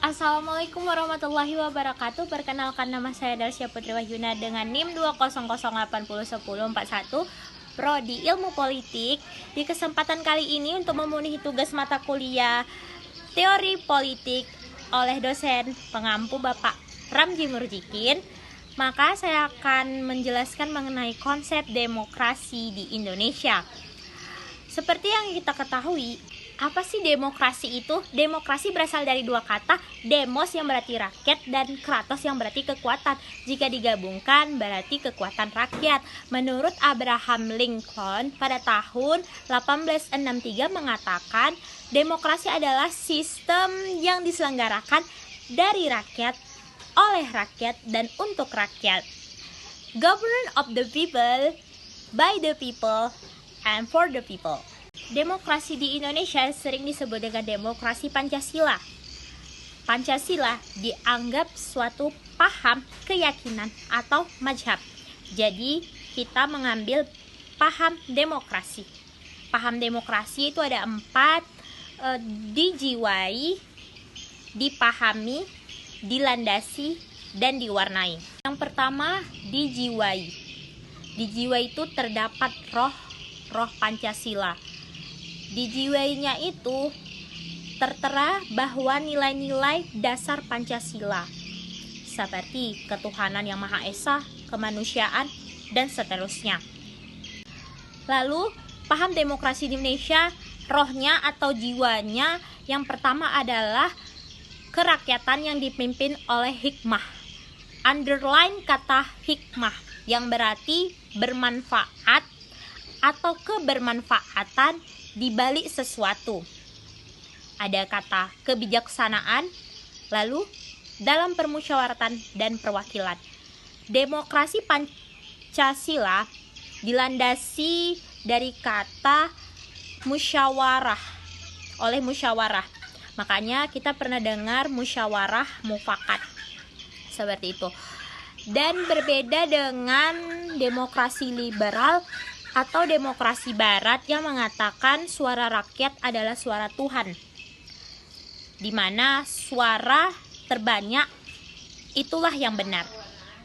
Assalamualaikum warahmatullahi wabarakatuh. Perkenalkan, nama saya Dalsya Putri Wahyuna dengan NIM 200801041, Prodi Ilmu Politik. Di kesempatan kali ini untuk memenuhi tugas mata kuliah Teori Politik oleh dosen pengampu Bapak Ramji Murjikin, maka saya akan menjelaskan mengenai konsep demokrasi di Indonesia. Seperti yang kita ketahui, apa sih demokrasi itu? Demokrasi berasal dari dua kata, demos yang berarti rakyat dan kratos yang berarti kekuatan. Jika digabungkan berarti kekuatan rakyat. Menurut Abraham Lincoln pada tahun 1863 mengatakan, demokrasi adalah sistem yang diselenggarakan dari rakyat, oleh rakyat, dan untuk rakyat. Government of the people, by the people, and for the people. Demokrasi di Indonesia sering disebut dengan demokrasi Pancasila. Pancasila dianggap suatu paham, keyakinan, atau mazhab. Jadi, kita mengambil paham demokrasi. Paham demokrasi itu ada 4, dijiwai, dipahami, dilandasi, dan diwarnai. Yang pertama, dijiwai. Dijiwai itu terdapat roh Pancasila. Dijiwainya itu tertera bahwa nilai-nilai dasar Pancasila seperti ketuhanan yang Maha Esa, kemanusiaan, dan seterusnya. Lalu, paham demokrasi di Indonesia, rohnya atau jiwanya yang pertama adalah kerakyatan yang dipimpin oleh hikmah. Underline kata hikmah yang berarti bermanfaat atau kebermanfaatan di balik sesuatu. Ada kata kebijaksanaan, lalu dalam permusyawaratan dan perwakilan. Demokrasi Pancasila dilandasi dari kata musyawarah, oleh musyawarah. Makanya kita pernah dengar musyawarah mufakat. Seperti itu. Dan berbeda dengan demokrasi liberal atau demokrasi barat yang mengatakan suara rakyat adalah suara Tuhan, di mana suara terbanyak itulah yang benar.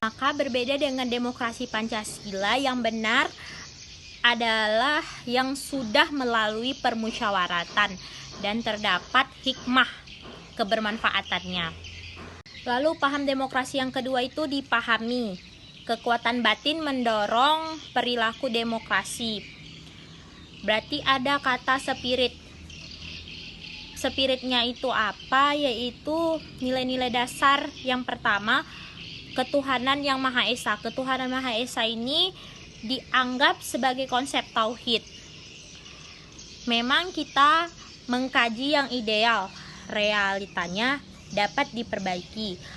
Maka berbeda dengan demokrasi Pancasila, yang benar adalah yang sudah melalui permusyawaratan dan terdapat hikmah kebermanfaatannya. Lalu paham demokrasi yang kedua itu dipahami. Kekuatan batin mendorong perilaku demokrasi. Berarti ada kata spirit. Spiritnya itu apa? Yaitu nilai-nilai dasar yang pertama, ketuhanan yang Maha Esa. Ketuhanan Maha Esa ini dianggap sebagai konsep tauhid. Memang kita mengkaji yang ideal, realitanya dapat diperbaiki.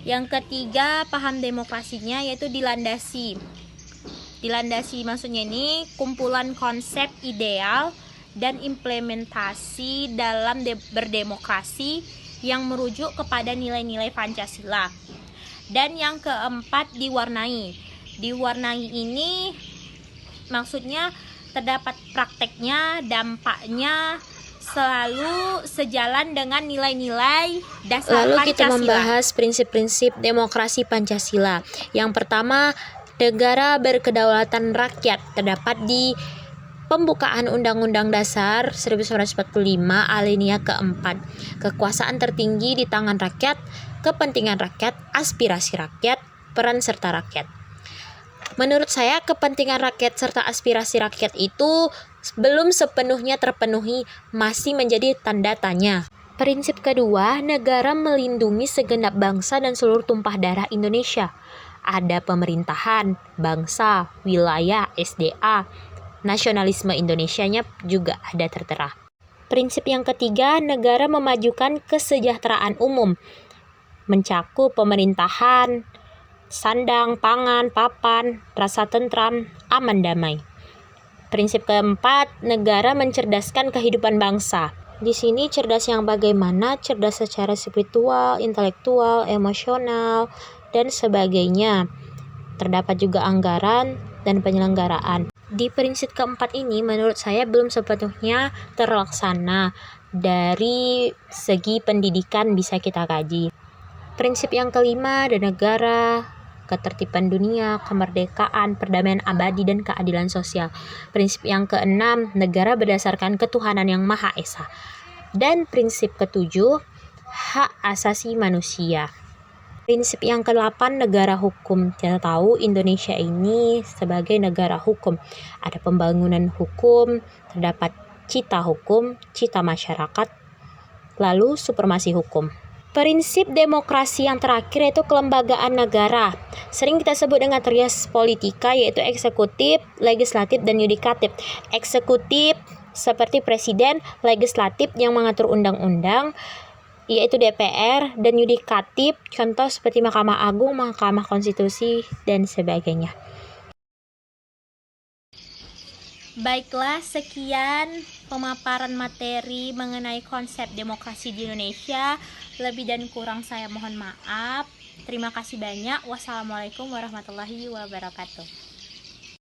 Yang ketiga, paham demokrasinya yaitu dilandasi. Dilandasi maksudnya ini kumpulan konsep ideal dan implementasi dalam berdemokrasi yang merujuk kepada nilai-nilai Pancasila. Dan yang keempat, diwarnai. Diwarnai ini maksudnya terdapat prakteknya, dampaknya selalu sejalan dengan nilai-nilai dasar Pancasila. Lalu kita membahas prinsip-prinsip demokrasi Pancasila. Yang pertama, negara berkedaulatan rakyat, terdapat di pembukaan Undang-Undang Dasar 1945 alinea keempat. Kekuasaan tertinggi di tangan rakyat, kepentingan rakyat, aspirasi rakyat, peran serta rakyat. Menurut saya, kepentingan rakyat serta aspirasi rakyat itu belum sepenuhnya terpenuhi, masih menjadi tanda tanya. Prinsip kedua, negara melindungi segenap bangsa dan seluruh tumpah darah Indonesia. Ada pemerintahan, bangsa, wilayah, SDA, nasionalisme Indonesianya juga ada tertera. Prinsip yang ketiga, negara memajukan kesejahteraan umum, mencakup pemerintahan, sandang, pangan, papan, rasa tentram, aman damai. Prinsip keempat, negara mencerdaskan kehidupan bangsa. Di sini cerdas yang bagaimana? Cerdas secara spiritual, intelektual, emosional, dan sebagainya. Terdapat juga anggaran dan penyelenggaraan. Di prinsip keempat ini menurut saya belum sepenuhnya terlaksana. dari segi pendidikan bisa kita kaji. Prinsip yang kelima ada negara, ketertiban dunia, kemerdekaan, perdamaian abadi, dan keadilan sosial. Prinsip yang keenam, negara berdasarkan ketuhanan yang Maha Esa. Dan prinsip ketujuh, hak asasi manusia. Prinsip yang ke-8, negara hukum. Kita tahu Indonesia ini sebagai negara hukum. Ada pembangunan hukum, terdapat cita hukum, cita masyarakat, lalu supremasi hukum. Prinsip demokrasi yang terakhir yaitu kelembagaan negara. Sering kita sebut dengan trias politika, yaitu eksekutif, legislatif, dan yudikatif. Eksekutif seperti presiden, legislatif yang mengatur undang-undang, yaitu DPR, dan yudikatif contoh seperti Mahkamah Agung, Mahkamah Konstitusi, dan sebagainya. Baiklah, sekian pemaparan materi mengenai konsep demokrasi di Indonesia. Lebih dan kurang saya mohon maaf. Terima kasih banyak. Wassalamualaikum warahmatullahi wabarakatuh.